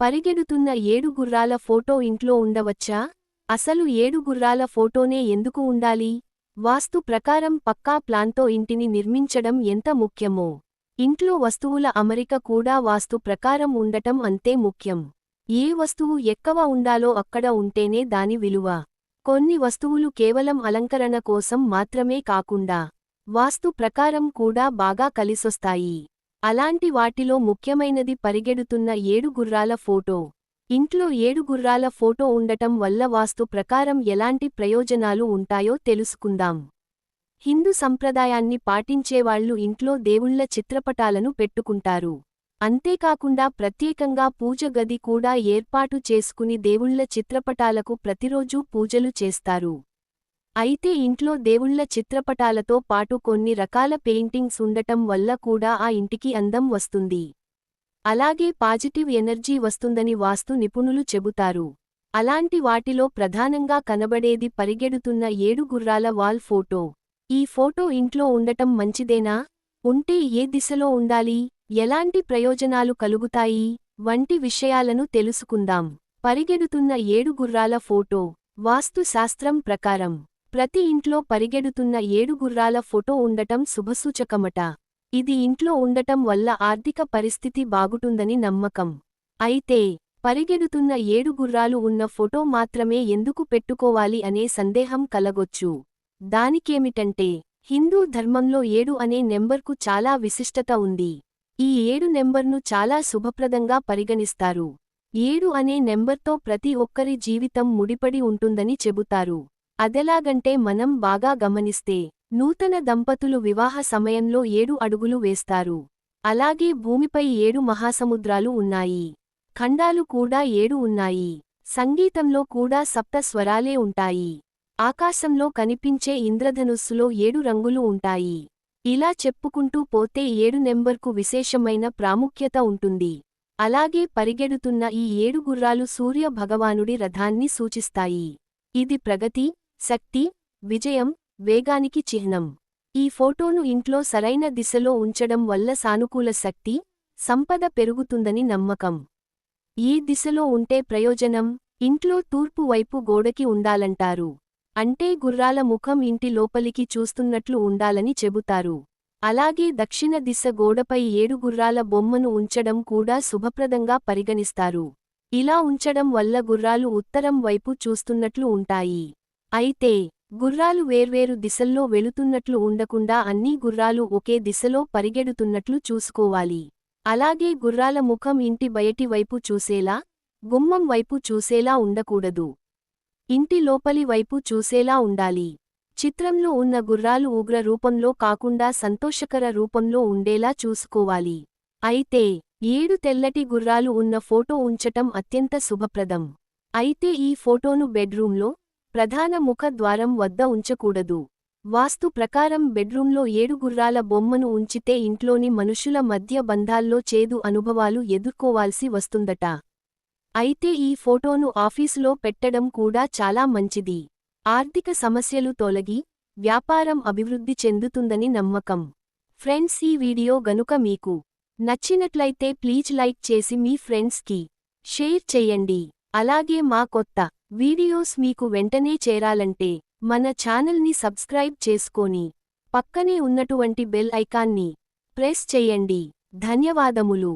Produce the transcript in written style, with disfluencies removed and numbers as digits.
పరిగెడుతున్న 7 గుర్రాల ఫోటో ఇంట్లో ఉండవచ్చా? అసలు 7 గుర్రాల ఫోటోనే ఎందుకు ఉండాలి? వాస్తు ప్రకారం పక్కా ప్లాన్తో ఇంటిని నిర్మించడం ఎంత ముఖ్యమో, ఇంట్లో వస్తువుల అమరిక కూడా వాస్తు ప్రకారం ఉండటం అంతే ముఖ్యం. ఏ వస్తువు ఎక్కడ ఉండాలో అక్కడ ఉంటేనే దాని విలువ. కొన్ని వస్తువులు కేవలం అలంకరణ కోసం మాత్రమే కాకుండా వాస్తు ప్రకారం కూడా బాగా కలిసొస్తాయి. అలాంటి వాటిలో ముఖ్యమైనది పరిగెడుతున్న 7 గుర్రాల ఫోటో. ఇంట్లో 7 గుర్రాల ఫోటో ఉండటం వల్ల వాస్తు ప్రకారం ఎలాంటి ప్రయోజనాలు ఉంటాయో తెలుసుకుందాం. హిందూ సంప్రదాయాన్ని పాటించేవాళ్లు ఇంట్లో దేవుళ్ల చిత్రపటాలను పెట్టుకుంటారు. అంతేకాకుండా ప్రత్యేకంగా పూజ గది కూడా ఏర్పాటు చేసుకుని దేవుళ్ల చిత్రపటాలకు ప్రతిరోజూ పూజలు చేస్తారు. అయితే ఇంట్లో దేవుళ్ల చిత్రపటాలతో పాటు కొన్ని రకాల పెయింటింగ్స్ ఉండటం వల్ల కూడా ఆ ఇంటికి అందం వస్తుంది. అలాగే పాజిటివ్ ఎనర్జీ వస్తుందని వాస్తు నిపుణులు చెబుతారు. అలాంటి వాటిలో ప్రధానంగా కనబడేది పరిగెడుతున్న 7 గుర్రాల వాల్ ఫోటో. ఈ ఫోటో ఇంట్లో ఉండటం మంచిదేనా? ఉంటే ఏ దిశలో ఉండాలి? ఎలాంటి ప్రయోజనాలు కలుగుతాయి? వంటి విషయాలను తెలుసుకుందాం. పరిగెడుతున్న 7 గుర్రాల ఫోటో. వాస్తు శాస్త్రం ప్రకారం ప్రతి ఇంట్లో పరిగెడుతున్న 7 గుర్రాల ఫోటో ఉండటం శుభసూచకమట. ఇది ఇంట్లో ఉండటం వల్ల ఆర్థిక పరిస్థితి బాగుంటుందని నమ్మకం. అయితే పరిగెడుతున్న 7 గుర్రాలు ఉన్న ఫోటో మాత్రమే ఎందుకు పెట్టుకోవాలి అనే సందేహం కలగొచ్చు. దానికేమిటంటే, హిందూ ధర్మంలో 7 అనే నెంబర్కు చాలా విశిష్టత ఉంది. ఈ 7 నెంబర్ను చాలా శుభప్రదంగా పరిగణిస్తారు. 7 అనే నెంబర్తో ప్రతి ఒక్కరి జీవితం ముడిపడి ఉంటుందని చెబుతారు. అదెలాగంటే మనం బాగా గమనిస్తే, నూతన దంపతులు వివాహ సమయంలో 7 అడుగులు వేస్తారు. అలాగే భూమిపై 7 మహాసముద్రాలు ఉన్నాయి. ఖండాలు కూడా 7 ఉన్నాయి. సంగీతంలో కూడా సప్త స్వరాలే ఉంటాయి. ఆకాశంలో కనిపించే ఇంద్రధనుస్సులో 7 రంగులు ఉంటాయి. ఇలా చెప్పుకుంటూ పోతే 7 నెంబర్కు విశేషమైన ప్రాముఖ్యత ఉంటుంది. అలాగే పరిగెడుతున్న ఈ 7 గుర్రాలు సూర్య భగవానుడి రథాన్ని సూచిస్తాయి. ఇది ప్రగతి, శక్తి, విజయం, వేగానికి చిహ్నం. ఈ ఫోటోను ఇంట్లో సరైన దిశలో ఉంచడం వల్ల సానుకూల శక్తి, సంపద పెరుగుతుందని నమ్మకం. ఏ దిశలో ఉంటే ప్రయోజనం? ఇంట్లో తూర్పు వైపు గోడకి ఉండాలంటారు. అంటే గుర్రాల ముఖం ఇంటి లోపలికి చూస్తున్నట్లు ఉండాలని చెబుతారు. అలాగే దక్షిణ దిశ గోడపై 7 గుర్రాల బొమ్మను ఉంచడం కూడా శుభప్రదంగా పరిగణిస్తారు. ఇలా ఉంచడం వల్ల గుర్రాలు ఉత్తరం వైపు చూస్తున్నట్లు ఉంటాయి. అయితే గుర్రాలు వేర్వేరు దిశల్లో వెళుతున్నట్లు ఉండకుండా అన్ని గుర్రాలు ఒకే దిశలో పరిగెడుతున్నట్లు చూసుకోవాలి. అలాగే గుర్రాల ముఖం ఇంటి బయటి వైపు చూసేలా, గుమ్మం వైపు చూసేలా ఉండకూడదు. ఇంటి లోపలి వైపు చూసేలా ఉండాలి. చిత్రంలో ఉన్న గుర్రాలు ఉగ్ర రూపంలో కాకుండా సంతోషకర రూపంలో ఉండేలా చూసుకోవాలి. అయితే 7 తెల్లటి గుర్రాలు ఉన్న ఫోటో ఉంచటం అత్యంత శుభప్రదం. అయితే ఈ ఫోటోను బెడ్రూంలో, ప్రధాన ముఖ ద్వారం వద్ద ఉంచకూడదు. వాస్తు ప్రకారం బెడ్రూంలో 7 గుర్రాల బొమ్మను ఉంచితే ఇంట్లోని మనుషుల మధ్య బంధాల్లో చేదు అనుభవాలు ఎదుర్కోవాల్సి వస్తుందట. అయితే ఈ ఫోటోను ఆఫీసులో పెట్టడం కూడా చాలా మంచిది. ఆర్థిక సమస్యలు తొలగి, వ్యాపారం అభివృద్ధి చెందుతుందని నమ్మకం. ఫ్రెండ్స్, ఈ వీడియో గనుక మీకు నచ్చినట్లయితే ప్లీజ్ లైక్ చేసి మీ ఫ్రెండ్స్కి షేర్ చెయ్యండి. అలాగే మా కొత్త వీడియోస్ మీకు వెంటనే చేరాలంటే మన ఛానల్ని సబ్స్క్రైబ్ చేసుకొని పక్కనే ఉన్నటువంటి బెల్ ఐకాన్ని ప్రెస్ చెయ్యండి. ధన్యవాదములు.